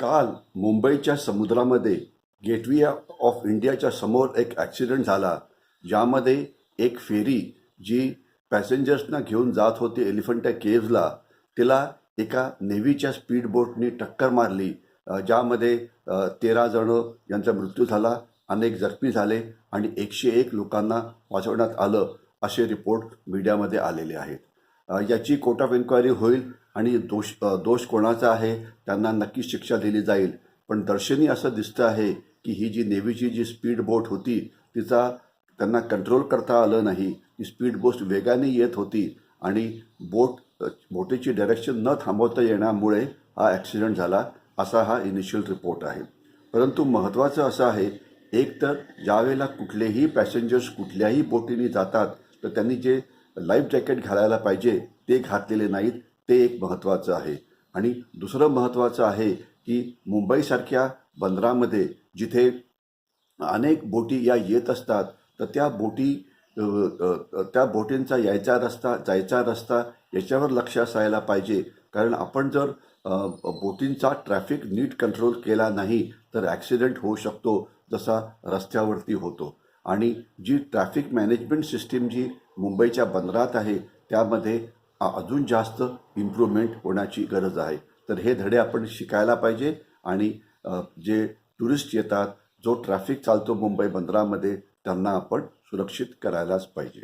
काल मुंबईच्या समुद्रामध्ये गेटवे ऑफ इंडियाच्या समोर एक ॲक्सिडेंट झाला, ज्यामध्ये एक फेरी जी पॅसेंजर्सना घेऊन जात होती एलिफंटा केव्जला, तिला एका नेव्हीच्या स्पीड बोटनी टक्कर मारली, ज्यामध्ये 13 जणं यांचा मृत्यू झाला, अनेक जखमी झाले आणि 101 लोकांना वाचवण्यात आलं असे रिपोर्ट मीडियामध्ये आलेले आहेत. याची कोर्ट ऑफ इन्क्वायरी होईल आणि दोष कोणाचा आहे त्यांना नक्कीच शिक्षा दिली जाईल. पण दर्शनी असं दिसतं आहे की ही जी नेव्हीची जी स्पीड बोट होती तिचा त्यांना कंट्रोल करता आलं नाही. ती स्पीड बोट वेगाने येत होती आणि बोटीची डायरेक्शन न थांबवता येण्यामुळे हा ॲक्सिडेंट झाला, असा हा इनिशियल रिपोर्ट आहे. परंतु महत्त्वाचं असं आहे, एक तर ज्यावेळेला कुठलेही पॅसेंजर्स कुठल्याही बोटीने जातात तर त्यांनी जे लाईफ जॅकेट घालायला पाहिजे ते घातलेले नाहीत, ते एक महत्त्वाचं आहे. आणि दुसरं महत्त्वाचं आहे की मुंबईसारख्या बंदरामध्ये जिथे अनेक बोटी या येत असतात, तर त्या बोटींचा जायचा रस्ता याच्यावर लक्ष असायला पाहिजे. कारण आपण जर बोटींचा ट्रॅफिक नीट कंट्रोल केला नाही तर ॲक्सिडेंट होऊ शकतो, जसा रस्त्यावरती होतो. आणि जी ट्रॅफिक मॅनेजमेंट सिस्टीम जी मुंबईच्या बंदरात आहे त्यामध्ये अजून जास्त इम्प्रूव्हमेंट होण्याची गरज आहे. तर हे धडे आपण शिकायला पाहिजे आणि जे टुरिस्ट येतात, जो ट्रॅफिक चालतो मुंबई बंदरामध्ये, त्यांना आपण सुरक्षित करायलाच पाहिजे.